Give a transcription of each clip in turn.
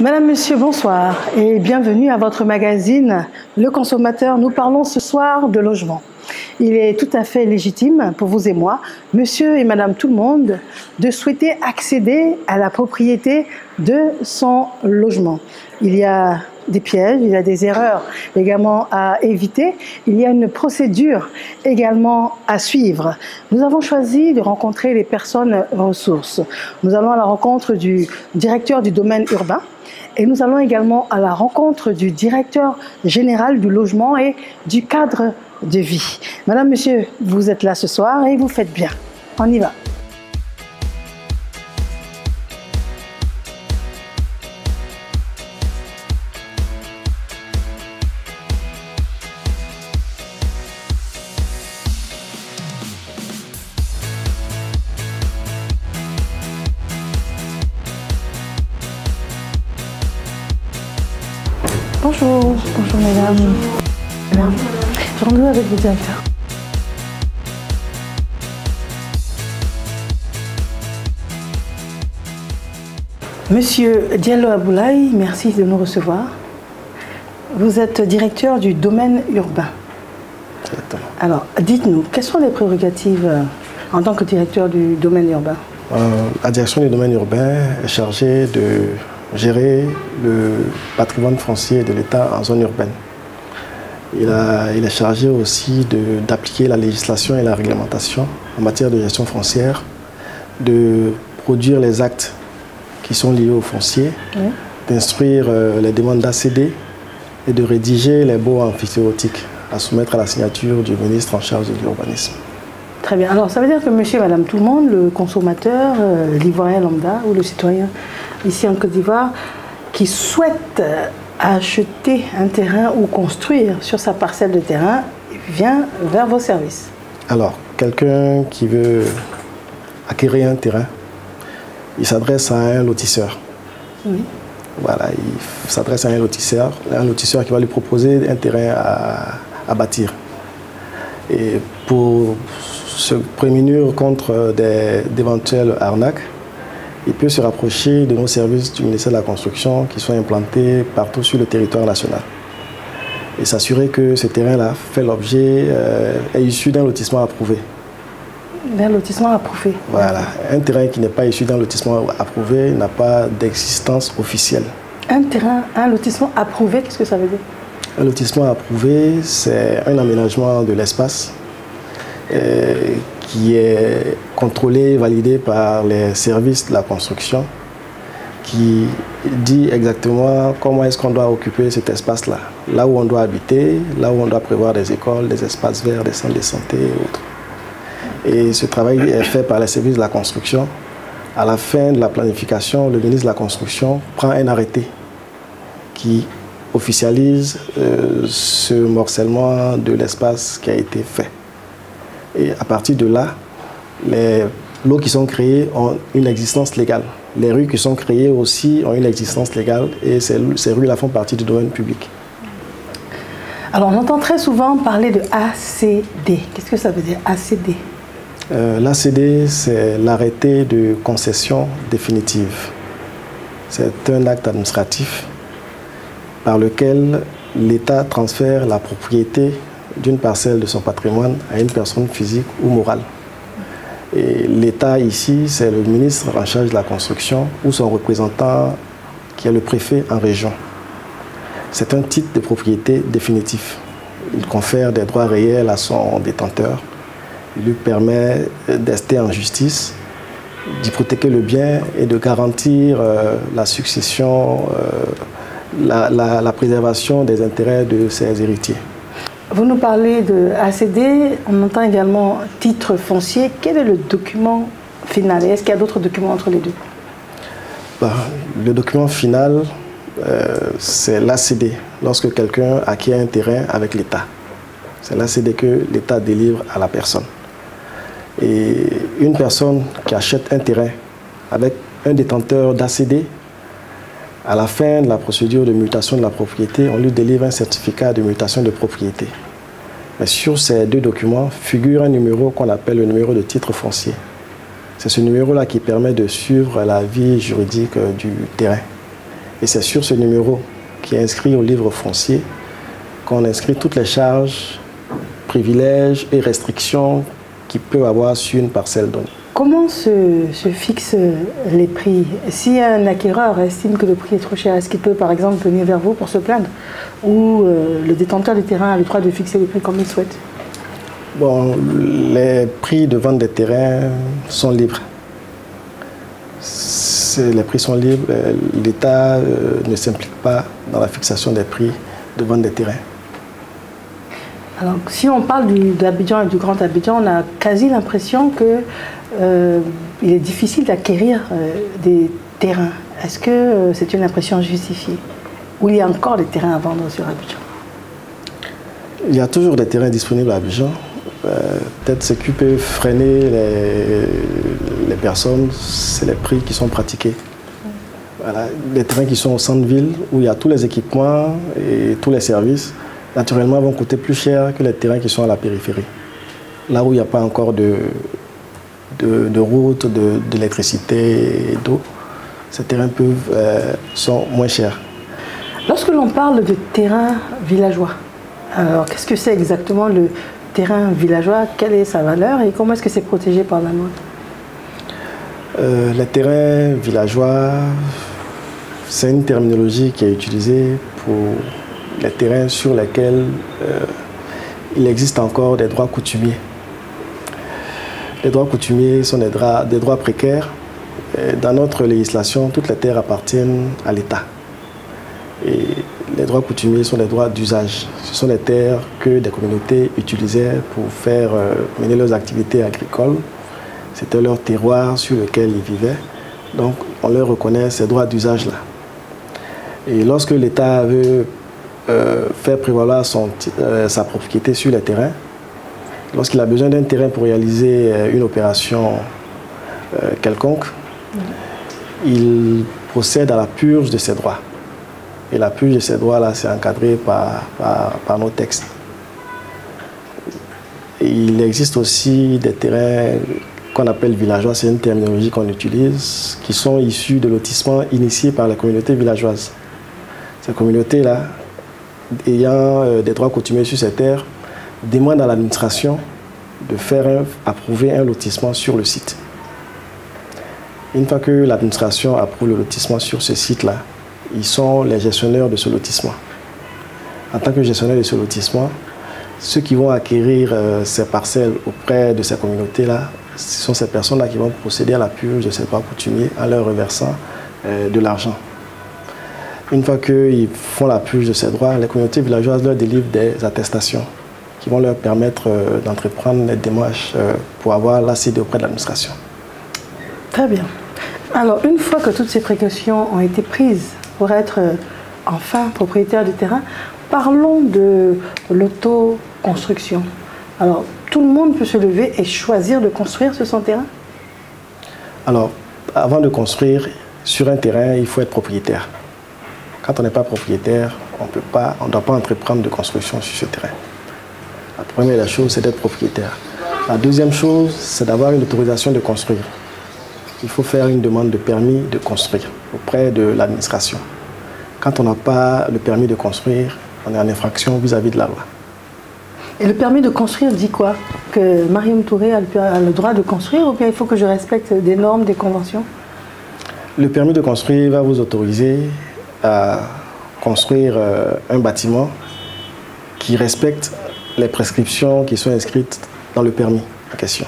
Madame, Monsieur, bonsoir et bienvenue à votre magazine Le Consommateur. Nous parlons ce soir de logement. Il est tout à fait légitime pour vous et moi, Monsieur et Madame tout le monde, de souhaiter accéder à la propriété de son logement. Il y a des pièges, il y a des erreurs également à éviter. Il y a une procédure également à suivre. Nous avons choisi de rencontrer les personnes ressources. Nous allons à la rencontre du directeur du domaine urbain et nous allons également à la rencontre du directeur général du logement et du cadre de vie. Madame, Monsieur, vous êtes là ce soir et vous faites bien. On y va. Bonjour, bonjour mesdames. Je rentre avec le directeur. Monsieur Diallo Aboulaye, merci de nous recevoir. Vous êtes directeur du domaine urbain. Exactement. Alors, dites-nous, quelles sont les prérogatives en tant que directeur du domaine urbain? La direction du domaine urbain est chargée de gérer le patrimoine foncier de l'État en zone urbaine. Il est chargé aussi d'appliquer la législation et la réglementation en matière de gestion foncière, de produire les actes qui sont liés au foncier, oui, d'instruire les demandes d'ACD et de rédiger les baux amphithéotiques à soumettre à la signature du ministre en charge de l'urbanisme. Très bien. Alors, ça veut dire que monsieur et madame tout le monde, le consommateur, l'ivoirien lambda ou le citoyen ici en Côte d'Ivoire, qui souhaite acheter un terrain ou construire sur sa parcelle de terrain, vient vers vos services. Alors, quelqu'un qui veut acquérir un terrain, il s'adresse à un lotisseur. Oui. Voilà, il s'adresse à un lotisseur qui va lui proposer un terrain à bâtir. Et pour se prémunir contre d'éventuelles arnaques, il peut se rapprocher de nos services du ministère de la Construction qui sont implantés partout sur le territoire national. Et s'assurer que ce terrain-là fait l'objet, est issu d'un lotissement approuvé. D'un lotissement approuvé. Voilà. Un terrain qui n'est pas issu d'un lotissement approuvé n'a pas d'existence officielle. Un lotissement approuvé, qu'est-ce que ça veut dire? Un lotissement approuvé, c'est un aménagement de l'espace qui est contrôlé et validé par les services de la construction, qui dit exactement comment est-ce qu'on doit occuper cet espace-là, là où on doit habiter, là où on doit prévoir des écoles, des espaces verts, des centres de santé et autres. Et ce travail est fait par les services de la construction. À la fin de la planification, le ministre de la Construction prend un arrêté qui officialise ce morcellement de l'espace qui a été fait. Et à partir de là, les lots qui sont créés ont une existence légale. Les rues qui sont créées aussi ont une existence légale et ces rues-là font partie du domaine public. Alors, on entend très souvent parler de ACD. Qu'est-ce que ça veut dire, ACD? L'ACD, c'est l'arrêté de concession définitive. C'est un acte administratif par lequel l'État transfère la propriété d'une parcelle de son patrimoine à une personne physique ou morale. Et l'État ici, c'est le ministre en charge de la construction ou son représentant qui est le préfet en région. C'est un titre de propriété définitif. Il confère des droits réels à son détenteur. Il lui permet d'ester en justice, d'hypothéquer le bien et de garantir la succession, la préservation des intérêts de ses héritiers. Vous nous parlez de ACD, on entend également titre foncier. Quel est le document final? Est-ce qu'il y a d'autres documents entre les deux? Le document final, c'est l'ACD, lorsque quelqu'un acquiert un terrain avec l'État. C'est l'ACD que l'État délivre à la personne. Et une personne qui achète un terrain avec un détenteur d'ACD, à la fin de la procédure de mutation de la propriété, on lui délivre un certificat de mutation de propriété. Mais sur ces deux documents figure un numéro qu'on appelle le numéro de titre foncier. C'est ce numéro-là qui permet de suivre la vie juridique du terrain. Et c'est sur ce numéro qui est inscrit au livre foncier qu'on inscrit toutes les charges, privilèges et restrictions qu'il peut avoir sur une parcelle donnée. Comment se fixent les prix? Si un acquéreur estime que le prix est trop cher, est-ce qu'il peut par exemple venir vers vous pour se plaindre? Ou le détenteur du terrain a le droit de fixer les prix comme il souhaite? Bon, les prix de vente des terrains sont libres. Les prix sont libres, l'État ne s'implique pas dans la fixation des prix de vente des terrains. Alors, si on parle d'Abidjan et du Grand Abidjan, on a quasi l'impression qu'il est difficile d'acquérir des terrains. Est-ce que c'est une impression justifiée? Ou il y a encore des terrains à vendre sur Abidjan? Il y a toujours des terrains disponibles à Abidjan. Peut-être ce qui peut freiner les personnes, c'est les prix qui sont pratiqués. Voilà, les terrains qui sont au centre-ville, où il y a tous les équipements et tous les services, naturellement vont coûter plus cher que les terrains qui sont à la périphérie. Là où il n'y a pas encore de route, d'électricité et d'eau, ces terrains sont moins chers. Lorsque l'on parle de terrain villageois, alors qu'est-ce que c'est exactement le terrain villageois? Quelle est sa valeur et comment est-ce que c'est protégé par la loi? Les terrains villageois, c'est une terminologie qui est utilisée pour les terrains sur lesquels il existe encore des droits coutumiers. Les droits coutumiers sont des droits précaires. Dans notre législation, toutes les terres appartiennent à l'État. Et les droits coutumiers sont des droits d'usage. Ce sont des terres que des communautés utilisaient pour faire mener leurs activités agricoles. C'était leur terroir sur lequel ils vivaient. Donc, on leur reconnaît ces droits d'usage-là. Et lorsque l'État veut faire prévaloir sa propriété sur les terrains, lorsqu'il a besoin d'un terrain pour réaliser une opération quelconque, il procède à la purge de ses droits. Et la purge de ces droits-là, c'est encadré par nos textes. Et il existe aussi des terrains qu'on appelle villageois, c'est une terminologie qu'on utilise, qui sont issus de lotissements initiés par les communautés villageoises. Ces communautés-là, ayant des droits coutumiers sur ces terres, demandent à l'administration de faire approuver un lotissement sur le site. Une fois que l'administration approuve le lotissement sur ce site-là, ils sont les gestionnaires de ce lotissement. En tant que gestionnaires de ce lotissement, ceux qui vont acquérir ces parcelles auprès de ces communautés-là, ce sont ces personnes-là qui vont procéder à la purge de ces droits coutumiers en leur reversant de l'argent. Une fois qu'ils font la purge de ces droits, les communautés villageoises leur délivrent des attestations qui vont leur permettre d'entreprendre les démarches pour avoir l'accès auprès de l'administration. Très bien. Alors, une fois que toutes ces précautions ont été prises pour être enfin propriétaire du terrain, parlons de l'autoconstruction. Alors, tout le monde peut se lever et choisir de construire sur son terrain? Alors, avant de construire sur un terrain, il faut être propriétaire. Quand on n'est pas propriétaire, on ne doit pas entreprendre de construction sur ce terrain. La première des choses, c'est d'être propriétaire. La deuxième chose, c'est d'avoir une autorisation de construire. Il faut faire une demande de permis de construire auprès de l'administration. Quand on n'a pas le permis de construire, on est en infraction vis-à-vis de la loi. Et le permis de construire dit quoi? Que Mariam Touré a le droit de construire ou bien il faut que je respecte des normes, des conventions? Le permis de construire va vous autoriser à construire un bâtiment qui respecte les prescriptions qui sont inscrites dans le permis en question.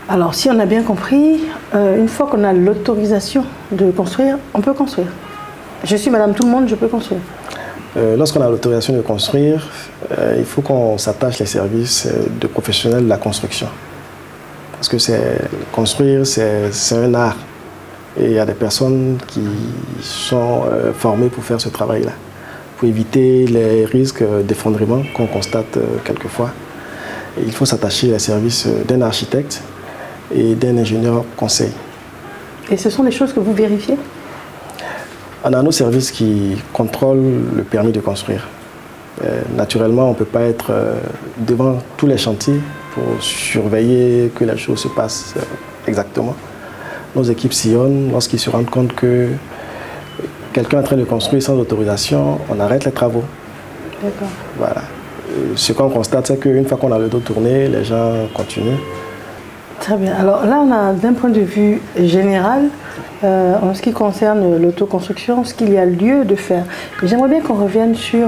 Alors, si on a bien compris, une fois qu'on a l'autorisation de construire, on peut construire. Je suis Madame Tout-le-Monde, je peux construire. Lorsqu'on a l'autorisation de construire, il faut qu'on s'attache les services de professionnels de la construction. Parce que construire, c'est un art. Et il y a des personnes qui sont formées pour faire ce travail-là, pour éviter les risques d'effondrement qu'on constate quelquefois. Et il faut s'attacher les services d'un architecte et d'un ingénieur conseil. Et ce sont des choses que vous vérifiez? On a nos services qui contrôlent le permis de construire. Naturellement, on ne peut pas être devant tous les chantiers pour surveiller que les choses se passent exactement. Nos équipes sillonnent lorsqu'ils se rendent compte que quelqu'un est en train de construire sans autorisation, on arrête les travaux. D'accord. Voilà. Ce qu'on constate, c'est qu'une fois qu'on a le dos tourné, les gens continuent. Très bien. Alors là, on a d'un point de vue général, en ce qui concerne l'autoconstruction, ce qu'il y a lieu de faire. J'aimerais bien qu'on revienne sur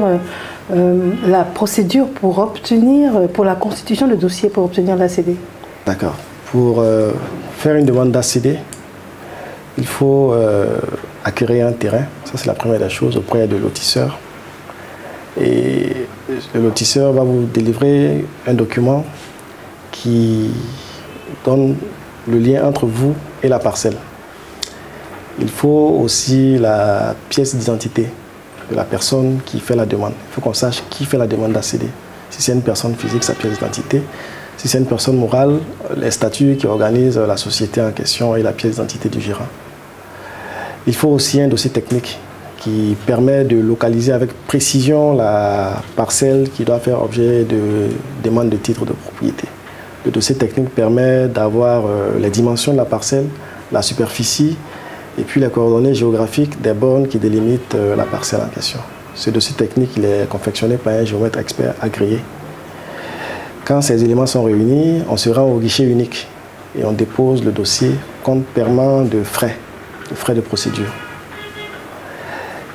la procédure pour obtenir, pour la constitution de dossier pour obtenir l'ACD. D'accord. Pour faire une demande d'ACD, il faut acquérir un terrain. Ça, c'est la première des choses auprès de lotisseur. Et le lotisseur va vous délivrer un document qui donne le lien entre vous et la parcelle. Il faut aussi la pièce d'identité de la personne qui fait la demande. Il faut qu'on sache qui fait la demande d'ACD. Si c'est une personne physique, sa pièce d'identité. Si c'est une personne morale, les statuts qui organisent la société en question et la pièce d'identité du gérant. Il faut aussi un dossier technique qui permet de localiser avec précision la parcelle qui doit faire objet de demande de titre de propriété. Le dossier technique permet d'avoir les dimensions de la parcelle, la superficie et puis les coordonnées géographiques des bornes qui délimitent la parcelle en question. Ce dossier technique il est confectionné par un géomètre expert agréé. Quand ces éléments sont réunis, on se rend au guichet unique et on dépose le dossier compte permanent de frais de procédure.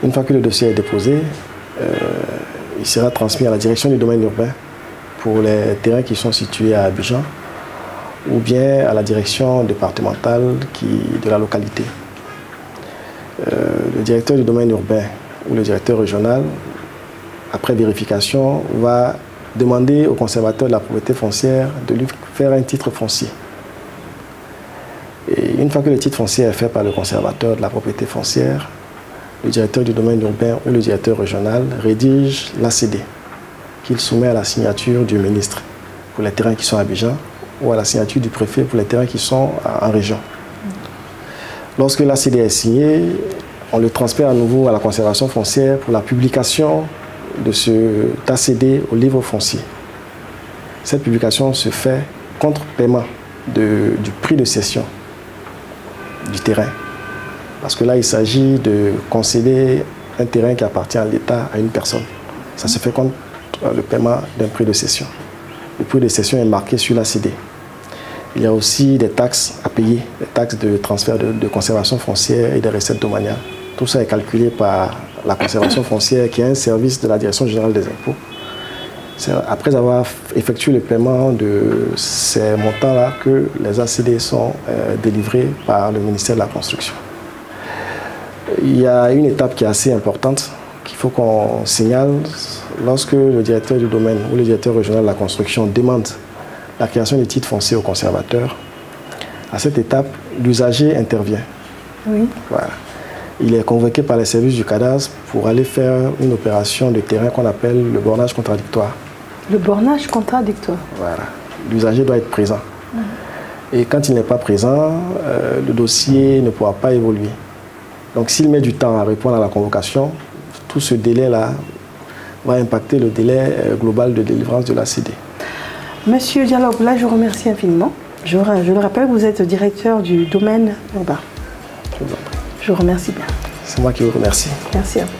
Une fois que le dossier est déposé, il sera transmis à la direction du domaine urbain pour les terrains qui sont situés à Abidjan ou bien à la direction départementale de la localité. Le directeur du domaine urbain ou le directeur régional, après vérification, va demander au conservateur de la propriété foncière de lui faire un titre foncier. Et une fois que le titre foncier est fait par le conservateur de la propriété foncière, le directeur du domaine urbain ou le directeur régional rédige l'ACD qu'il soumet à la signature du ministre pour les terrains qui sont à Abidjan ou à la signature du préfet pour les terrains qui sont en région. Lorsque l'ACD est signé, on le transfère à nouveau à la conservation foncière pour la publication de cet ACD au livre foncier. Cette publication se fait contre paiement du prix de cession du terrain. Parce que là, il s'agit de concéder un terrain qui appartient à l'État à une personne. Ça se fait contre le paiement d'un prix de cession. Le prix de cession est marqué sur l'ACD. Il y a aussi des taxes à payer, des taxes de transfert de conservation foncière et des recettes domaniales. Tout ça est calculé par la conservation foncière qui est un service de la Direction générale des impôts. Après avoir effectué le paiement de ces montants-là que les ACD sont délivrés par le ministère de la Construction. Il y a une étape qui est assez importante qu'il faut qu'on signale lorsque le directeur du domaine ou le directeur régional de la construction demande la création des titres fonciers au conservateur. À cette étape, l'usager intervient. Oui. Voilà. Il est convoqué par les services du cadastre pour aller faire une opération de terrain qu'on appelle le bornage contradictoire. Le bornage contradictoire. Voilà. L'usager doit être présent. Et quand il n'est pas présent, le dossier ne pourra pas évoluer. Donc s'il met du temps à répondre à la convocation, tout ce délai-là va impacter le délai global de délivrance de l'ACD. Monsieur Diallo, là je vous remercie infiniment. Je le rappelle, vous êtes directeur du domaine urbain. Je vous remercie bien. C'est moi qui vous remercie. Merci à vous.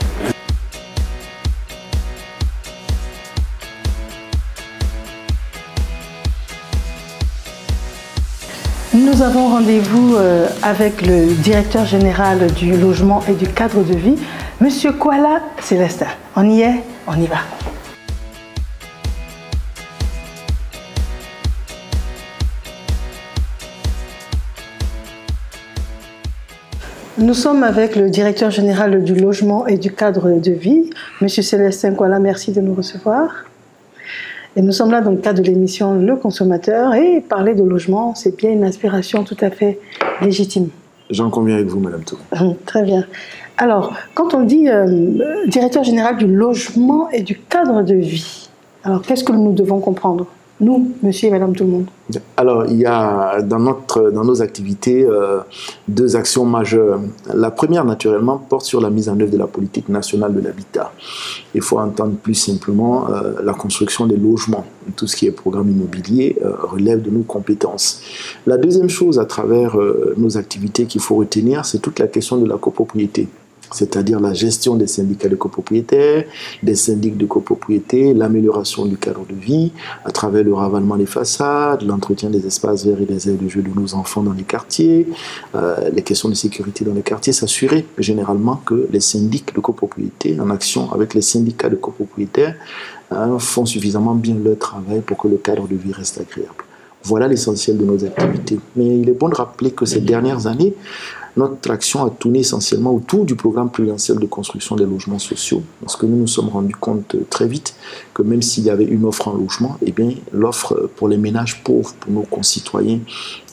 Nous avons rendez-vous avec le directeur général du logement et du cadre de vie, Monsieur Kouala Célestin. On y est, on y va. Nous sommes avec le directeur général du logement et du cadre de vie, Monsieur Célestin Kouala, merci de nous recevoir. Et nous sommes là dans le cadre de l'émission Le Consommateur et parler de logement, c'est bien une aspiration tout à fait légitime. J'en conviens avec vous, Madame Tour. Très bien. Alors, quand on dit directeur général du logement et du cadre de vie, alors qu'est-ce que nous devons comprendre, nous, monsieur et madame tout le monde? Alors, il y a dans nos activités deux actions majeures. La première, naturellement, porte sur la mise en œuvre de la politique nationale de l'habitat. Il faut entendre plus simplement la construction des logements. Tout ce qui est programme immobilier relève de nos compétences. La deuxième chose à travers nos activités qu'il faut retenir, c'est toute la question de la copropriété. c'est-à-dire la gestion des syndicats de copropriétaires, des syndics de copropriété, l'amélioration du cadre de vie à travers le ravalement des façades, l'entretien des espaces verts et des aires de jeu de nos enfants dans les quartiers, les questions de sécurité dans les quartiers, s'assurer généralement que les syndics de copropriété, en action avec les syndicats de copropriétaires, font suffisamment bien leur travail pour que le cadre de vie reste agréable. Voilà l'essentiel de nos activités. Mais il est bon de rappeler que ces dernières années, notre action a tourné essentiellement autour du programme pluriannuel de construction des logements sociaux, parce que nous nous sommes rendus compte très vite que même s'il y avait une offre en logement, eh bien, l'offre pour les ménages pauvres, pour nos concitoyens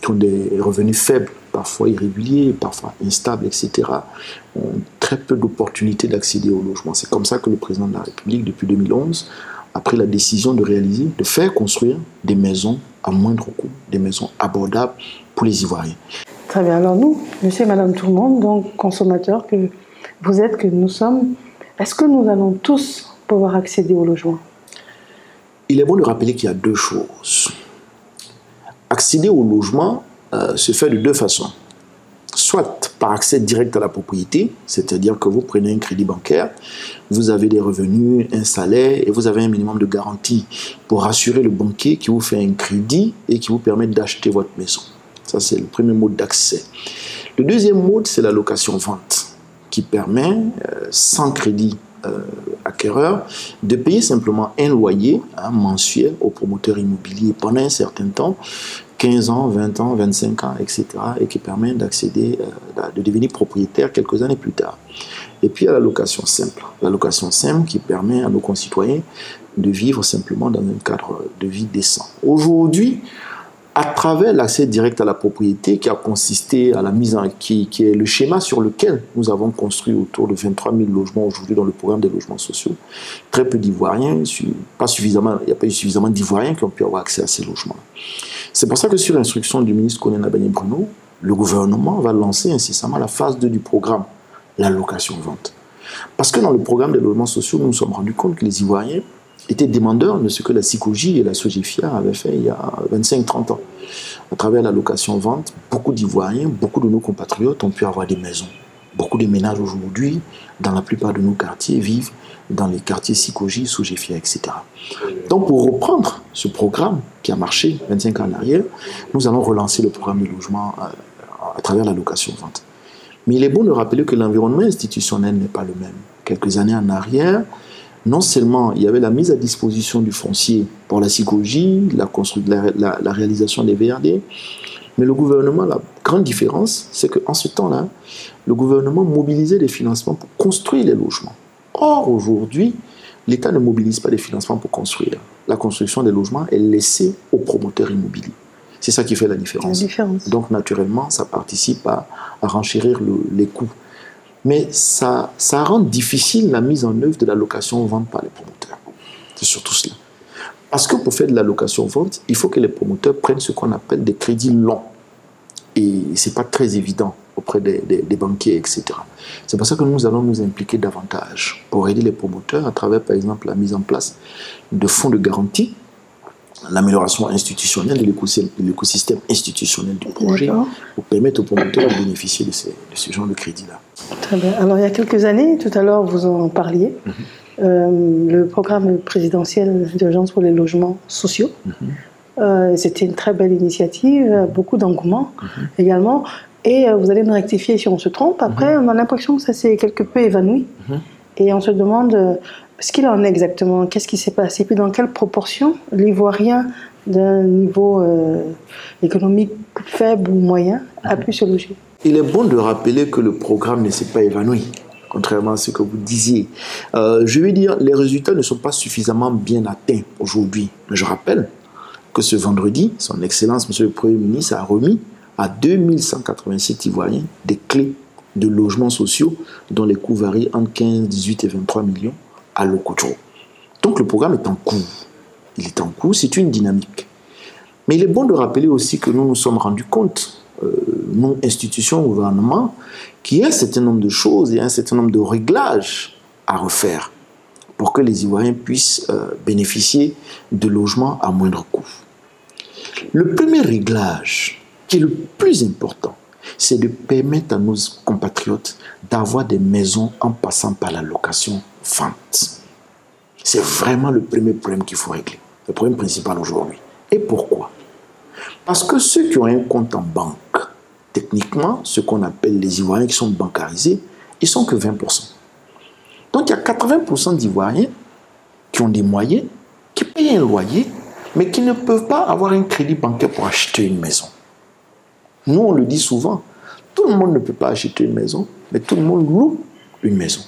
qui ont des revenus faibles, parfois irréguliers, parfois instables, etc., ont très peu d'opportunités d'accéder au logement. C'est comme ça que le président de la République, depuis 2011, a pris la décision de réaliser, de faire construire des maisons à moindre coût, des maisons abordables pour les Ivoiriens. Très bien. Alors nous, monsieur et madame tout le monde, donc consommateurs que vous êtes, que nous sommes, est-ce que nous allons tous pouvoir accéder au logement? Il est bon de rappeler qu'il y a deux choses. Accéder au logement se fait de deux façons. Soit par accès direct à la propriété, c'est-à-dire que vous prenez un crédit bancaire, vous avez des revenus, un salaire et vous avez un minimum de garantie pour rassurer le banquier qui vous fait un crédit et qui vous permet d'acheter votre maison. Ça, c'est le premier mode d'accès. Le deuxième mode, c'est la location-vente, qui permet, sans crédit acquéreur, de payer simplement un loyer mensuel au promoteur immobilier pendant un certain temps, 15 ans, 20 ans, 25 ans, etc., et qui permet d'accéder, de devenir propriétaire quelques années plus tard. Et puis, il y a la location simple. La location simple qui permet à nos concitoyens de vivre simplement dans un cadre de vie décent. Aujourd'hui, à travers l'accès direct à la propriété qui a consisté à la mise en qui est le schéma sur lequel nous avons construit autour de 23 000 logements aujourd'hui dans le programme des logements sociaux. Très peu d'Ivoiriens, pas suffisamment, il n'y a pas eu suffisamment d'Ivoiriens qui ont pu avoir accès à ces logements. C'est pour ça que sur l'instruction du ministre Koné Nabanye-Bruno, le gouvernement va lancer incessamment la phase 2 du programme, la location-vente. Parce que dans le programme des logements sociaux, nous nous sommes rendus compte que les Ivoiriens étaient demandeurs de ce que la SICOGI et la SOGIFIA avaient fait il y a 25-30 ans. À travers la location-vente, beaucoup d'Ivoiriens, beaucoup de nos compatriotes ont pu avoir des maisons. Beaucoup de ménages aujourd'hui, dans la plupart de nos quartiers, vivent dans les quartiers SICOGI, SOGIFIA, etc. Donc pour reprendre ce programme qui a marché 25 ans en arrière, nous allons relancer le programme de logement à travers la location-vente. Mais il est bon de rappeler que l'environnement institutionnel n'est pas le même. Quelques années en arrière, non seulement il y avait la mise à disposition du foncier pour la SICOGI, la réalisation des VRD, mais le gouvernement, la grande différence, c'est qu'en ce temps-là, le gouvernement mobilisait des financements pour construire les logements. Or, aujourd'hui, l'État ne mobilise pas des financements pour construire. La construction des logements est laissée aux promoteurs immobiliers. C'est ça qui fait la différence. Donc, naturellement, ça participe à renchérir les coûts. Mais ça rend difficile la mise en œuvre de la location-vente par les promoteurs. C'est surtout cela. Parce que pour faire de la location-vente, il faut que les promoteurs prennent ce qu'on appelle des crédits longs. Et ce n'est pas très évident auprès des banquiers, etc. C'est pour ça que nous allons nous impliquer davantage pour aider les promoteurs à travers, par exemple, la mise en place de fonds de garantie, l'amélioration institutionnelle de l'écosystème institutionnel du projet pour permettre aux promoteurs de bénéficier de ce genre de crédit-là. Très bien. Alors, il y a quelques années, tout à l'heure, vous en parliez, le programme présidentiel d'urgence pour les logements sociaux. C'était une très belle initiative, beaucoup d'engouement également. Et vous allez nous rectifier si on se trompe. Après, on a l'impression que ça s'est quelque peu évanoui. Et on se demande ce qu'il en est exactement, qu'est-ce qui s'est passé, puis dans quelle proportion l'Ivoirien d'un niveau économique faible ou moyen a pu se loger. Il est bon de rappeler que le programme ne s'est pas évanoui, contrairement à ce que vous disiez. Je veux dire, les résultats ne sont pas suffisamment bien atteints aujourd'hui. Mais je rappelle que ce vendredi, son Excellence, Monsieur le Premier ministre, a remis à 2187 Ivoiriens des clés de logements sociaux dont les coûts varient entre 15, 18 et 23 millions à Lokojo. Donc le programme est en cours. Il est en cours, c'est une dynamique. Mais il est bon de rappeler aussi que nous nous sommes rendus compte, nous, institutions, gouvernement, qu'il y a un certain nombre de choses et un certain nombre de réglages à refaire pour que les Ivoiriens puissent bénéficier de logements à moindre coût. Le premier réglage, qui est le plus important, c'est de permettre à nos compatriotes d'avoir des maisons en passant par la location-vente. C'est vraiment le premier problème qu'il faut régler, le problème principal aujourd'hui. Et pourquoi? Parce que ceux qui ont un compte en banque, techniquement, ce qu'on appelle les Ivoiriens qui sont bancarisés, ils ne sont que 20%. Donc il y a 80% d'Ivoiriens qui ont des moyens, qui payent un loyer, mais qui ne peuvent pas avoir un crédit bancaire pour acheter une maison. Nous, on le dit souvent, tout le monde ne peut pas acheter une maison, mais tout le monde loue une maison.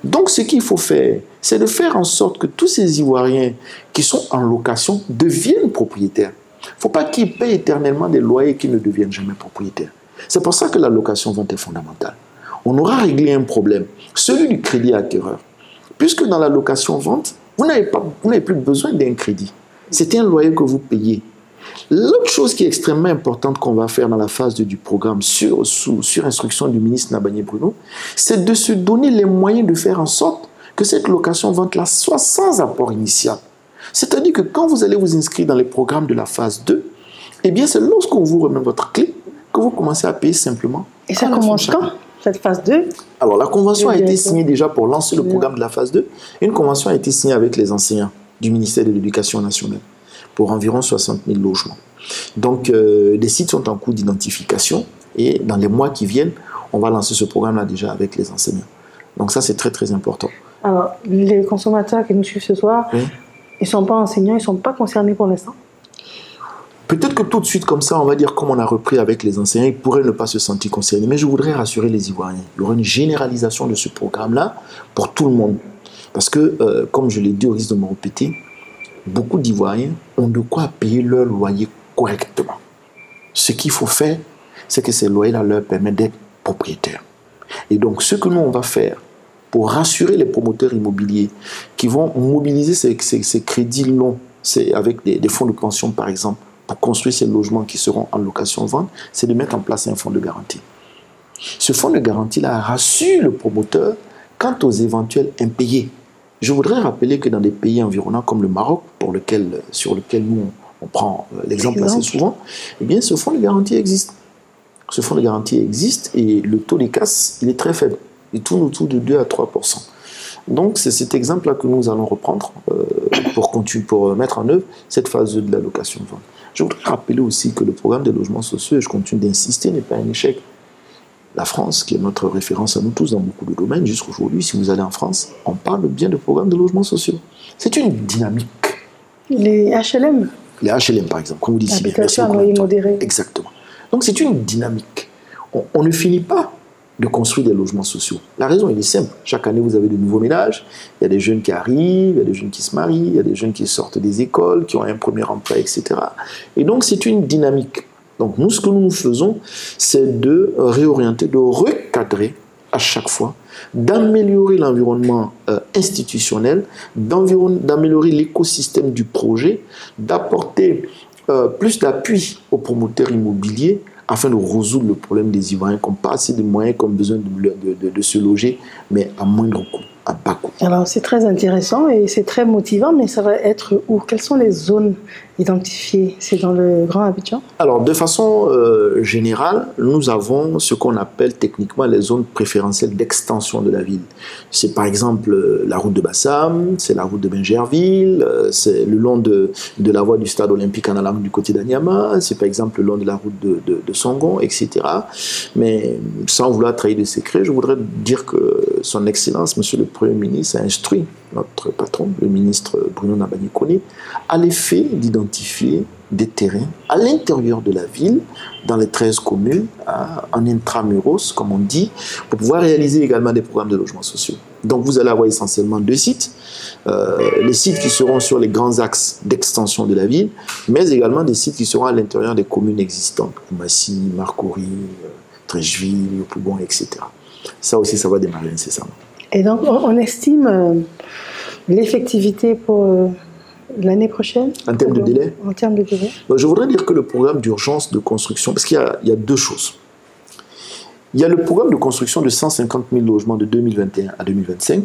Donc ce qu'il faut faire, c'est de faire en sorte que tous ces Ivoiriens qui sont en location deviennent propriétaires. Il ne faut pas qu'ils payent éternellement des loyers et qu'ils ne deviennent jamais propriétaires. C'est pour ça que la location-vente est fondamentale. On aura réglé un problème, celui du crédit acquéreur. Puisque dans la location-vente, vous n'avez plus besoin d'un crédit. C'est un loyer que vous payez. L'autre chose qui est extrêmement importante qu'on va faire dans la phase 2 du programme sur instruction du ministre Nabagné Bruno, c'est de se donner les moyens de faire en sorte que cette location-vente-là soit sans apport initial. C'est-à-dire que quand vous allez vous inscrire dans les programmes de la phase 2, eh bien c'est lorsqu'on vous remet votre clé que vous commencez à payer simplement. Et ça commence quand, cette phase 2? Alors la convention a été signée déjà pour lancer le programme de la phase 2. Une convention a été signée avec les enseignants du ministère de l'Éducation nationale pour environ 60 000 logements. Donc des sites sont en cours d'identification et dans les mois qui viennent, on va lancer ce programme-là déjà avec les enseignants. Donc ça c'est très très important. Alors les consommateurs qui nous suivent ce soir, oui, ils ne sont pas enseignants, ils ne sont pas concernés pour l'instant? Peut-être que tout de suite, comme ça, on va dire, comme on a repris avec les enseignants, ils pourraient ne pas se sentir concernés. Mais je voudrais rassurer les Ivoiriens. Il y aura une généralisation de ce programme-là pour tout le monde. Parce que, comme je l'ai dit au risque de me répéter, beaucoup d'Ivoiriens ont de quoi payer leur loyer correctement. Ce qu'il faut faire, c'est que ces loyers-là leur permettent d'être propriétaires. Et donc, ce que nous, on va faire pour rassurer les promoteurs immobiliers qui vont mobiliser ces crédits longs, avec des fonds de pension, par exemple, pour construire ces logements qui seront en location-vente, c'est de mettre en place un fonds de garantie. Ce fonds de garantie-là rassure le promoteur quant aux éventuels impayés. Je voudrais rappeler que dans des pays environnants comme le Maroc, sur lequel nous on prend l'exemple assez souvent, eh bien ce fonds de garantie existe. Ce fonds de garantie existe et le taux des casses, il est très faible. Il tourne autour de 2 à 3%. Donc c'est cet exemple-là que nous allons reprendre pour mettre en œuvre cette phase de la location-vente. Je voudrais rappeler aussi que le programme des logements sociaux, et je continue d'insister, n'est pas un échec. La France, qui est notre référence à nous tous dans beaucoup de domaines, jusqu'aujourd'hui, si vous allez en France, on parle bien de programme de logements sociaux. C'est une dynamique. Les HLM? Les HLM, par exemple, comme vous dites. Habitation à loyer modéré. Exactement. Donc c'est une dynamique. On ne finit pas de construire des logements sociaux. La raison, elle est simple. Chaque année, vous avez de nouveaux ménages. Il y a des jeunes qui arrivent, il y a des jeunes qui se marient, il y a des jeunes qui sortent des écoles, qui ont un premier emploi, etc. Et donc, c'est une dynamique. Donc, nous, ce que nous faisons, c'est de réorienter, de recadrer à chaque fois, d'améliorer l'environnement institutionnel, d'améliorer l'écosystème du projet, d'apporter plus d'appui aux promoteurs immobiliers afin de résoudre le problème des Ivoiriens qui n'ont pas assez de moyens, qui ont besoin de se loger, mais à moindre coût, à bas coût. Alors c'est très intéressant et c'est très motivant, mais ça va être où? Quelles sont les zones identifiées? C'est dans le Grand Abidjan? Alors de façon générale, nous avons ce qu'on appelle techniquement les zones préférentielles d'extension de la ville. C'est par exemple la route de Bassam, c'est la route de Bingerville, c'est le long de la voie du stade olympique en allant du côté d'Anyama, c'est par exemple le long de la route de Songon, etc. Mais sans vouloir trahir de secret, je voudrais dire que son Excellence, Monsieur le Premier ministre, a instruit notre patron, le ministre Bruno Nabagné Koné, à l'effet d'identifier des terrains à l'intérieur de la ville, dans les 13 communes, en intramuros, comme on dit, pour pouvoir réaliser également des programmes de logements sociaux. Donc vous allez avoir essentiellement 2 sites, les sites qui seront sur les grands axes d'extension de la ville, mais également des sites qui seront à l'intérieur des communes existantes, Massy, Marcory, Trècheville, Yopougon, etc. Ça aussi, ça va démarrer incessamment. Et donc, on estime l'effectivité pour l'année prochaine? En termes de délai? En termes de délai. Je voudrais dire que le programme d'urgence de construction, parce qu'il y a 2 choses. Il y a le programme de construction de 150 000 logements de 2021 à 2025.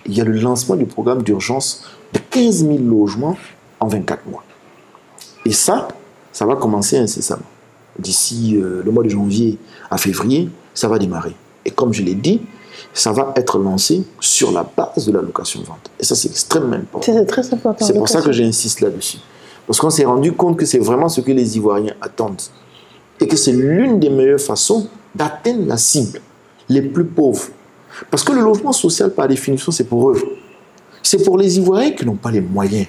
Il y a le lancement du programme d'urgence de 15 000 logements en 24 mois. Et ça va commencer incessamment. d'ici le mois de janvier à février, ça va démarrer. Et comme je l'ai dit, ça va être lancé sur la base de la location-vente. Et ça, c'est extrêmement important. C'est très important. C'est pour ça que j'insiste là-dessus. Parce qu'on s'est rendu compte que c'est vraiment ce que les Ivoiriens attendent. Et que c'est l'une des meilleures façons d'atteindre la cible, les plus pauvres. Parce que le logement social, par définition, c'est pour eux. C'est pour les Ivoiriens qui n'ont pas les moyens.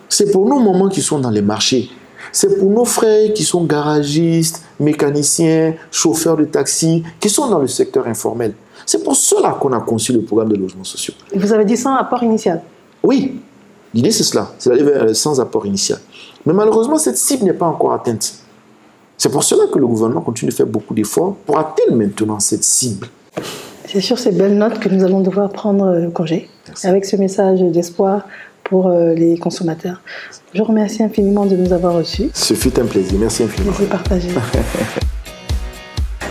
C'est pour nos mamans qui sont dans les marchés. C'est pour nos frères qui sont garagistes, mécaniciens, chauffeurs de taxi, qui sont dans le secteur informel. C'est pour cela qu'on a conçu le programme de logements sociaux. Vous avez dit sans apport initial? Oui, l'idée c'est cela, c'est d'aller vers sans apport initial. Mais malheureusement, cette cible n'est pas encore atteinte. C'est pour cela que le gouvernement continue de faire beaucoup d'efforts pour atteindre maintenant cette cible. C'est sur ces belles notes que nous allons devoir prendre congé. Merci. Avec ce message d'espoir pour les consommateurs. Je vous remercie infiniment de nous avoir reçus. Ce fut un plaisir. Merci infiniment. Plaisir partagé.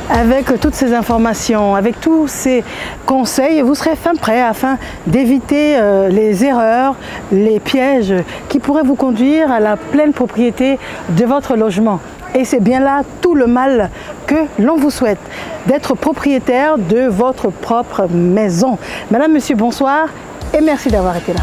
Avec toutes ces informations, avec tous ces conseils, vous serez fin prêt afin d'éviter les erreurs, les pièges qui pourraient vous conduire à la pleine propriété de votre logement. Et c'est bien là tout le mal que l'on vous souhaite, d'être propriétaire de votre propre maison. Madame, monsieur, bonsoir et merci d'avoir été là.